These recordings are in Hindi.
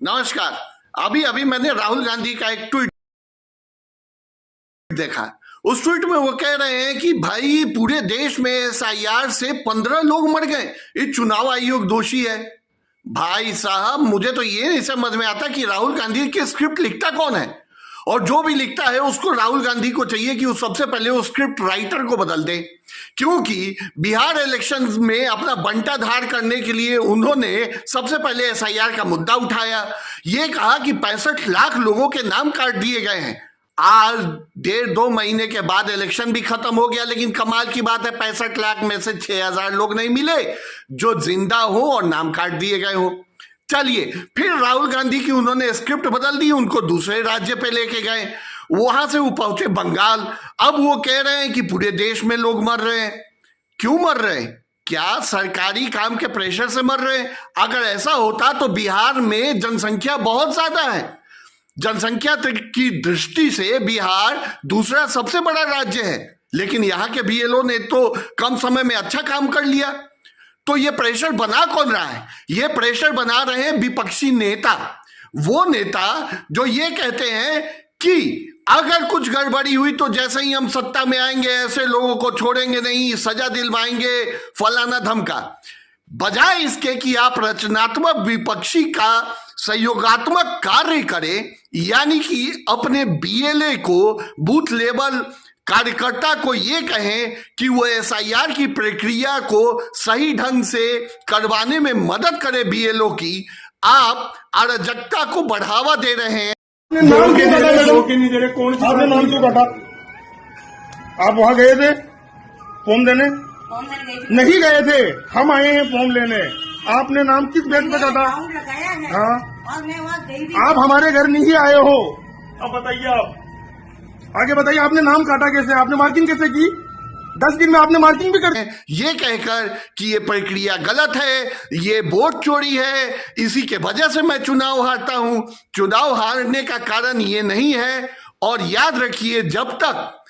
नमस्कार। अभी अभी मैंने राहुल गांधी का एक ट्वीट देखा। उस ट्वीट में वो कह रहे हैं कि भाई पूरे देश में एसआईआर से 15 लोग मर गए, ये चुनाव आयोग दोषी है। भाई साहब, मुझे तो ये नहीं समझ में आता कि राहुल गांधी की स्क्रिप्ट लिखता कौन है, और जो भी लिखता है उसको राहुल गांधी को चाहिए कि वो सबसे पहले वो स्क्रिप्ट राइटर को बदल दे, क्योंकि बिहार इलेक्शंस में अपना बंटाधार करने के लिए उन्होंने सबसे पहले एसआईआर का मुद्दा उठाया। ये कहा कि 65 लाख लोगों के नाम काट दिए गए हैं। आज 1.5-2 महीने के बाद इलेक्शन भी खत्म हो गया, लेकिन कमाल की बात है 65 लाख में से 6,000 लोग नहीं मिले जो जिंदा हो और नाम काट दिए गए हो। चलिए, फिर राहुल गांधी की उन्होंने स्क्रिप्ट बदल दी, उनको दूसरे राज्य पे लेके गए, वहां से वो पहुंचे बंगाल। अब वो कह रहे हैं कि पूरे देश में लोग मर रहे हैं। क्यों मर रहे हैं? क्या सरकारी काम के प्रेशर से मर रहे हैं? अगर ऐसा होता तो बिहार में जनसंख्या बहुत ज्यादा है। जनसंख्या की दृष्टि से बिहार दूसरा सबसे बड़ा राज्य है, लेकिन यहाँ के बीएलओ ने तो कम समय में अच्छा काम कर लिया। तो ये प्रेशर बना कौन रहा है? ये प्रेशर बना रहे हैं विपक्षी नेता, वो नेता जो ये कहते हैं कि अगर कुछ गड़बड़ी हुई तो जैसे ही हम सत्ता में आएंगे ऐसे लोगों को छोड़ेंगे नहीं, सजा दिलवाएंगे, फलाना धमका। बजाय इसके कि आप रचनात्मक विपक्षी का सहयोगात्मक कार्य करें, यानी कि अपने बीएलए को, बूथ लेवल कार्यकर्ता को ये कहें कि वो एसआईआर की प्रक्रिया को सही ढंग से करवाने में मदद करे बीएलओ की, आप अराजकता को बढ़ावा दे रहे हैं। नाम क्यों काटा? कौन सी आपने नाम क्यों काटा? आप वहां गए थे फॉर्म देने? नहीं गए थे, हम आए हैं फॉर्म लेने। आपने नाम किस बेस पे काटा? हाँ, आप हमारे घर नहीं आए हो। अब बताइए, आप आगे बताइए, आपने नाम काटा कैसे? आपने मार्किंग कैसे की? 10 दिन में आपने मार्किंग भी कर ये कहकर कि ये प्रक्रिया गलत है, ये वोट चोरी है, इसी के वजह से मैं चुनाव हारता हूं। चुनाव हारने का कारण ये नहीं है। और याद रखिए, जब तक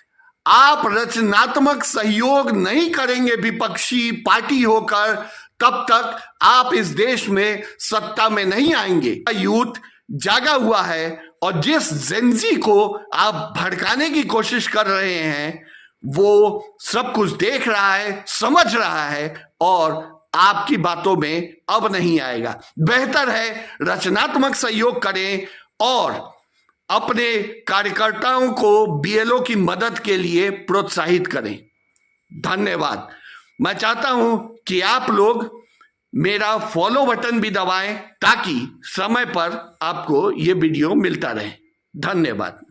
आप रचनात्मक सहयोग नहीं करेंगे विपक्षी पार्टी होकर, तब तक आप इस देश में सत्ता में नहीं आएंगे। यूथ जागा हुआ है, और जिस जेंजी को आप भड़काने की कोशिश कर रहे हैं वो सब कुछ देख रहा है, समझ रहा है, और आपकी बातों में अब नहीं आएगा। बेहतर है रचनात्मक सहयोग करें और अपने कार्यकर्ताओं को बीएलओ की मदद के लिए प्रोत्साहित करें। धन्यवाद। मैं चाहता हूं कि आप लोग मेरा फॉलो बटन भी दबाएं ताकि समय पर आपको ये वीडियो मिलता रहे। धन्यवाद।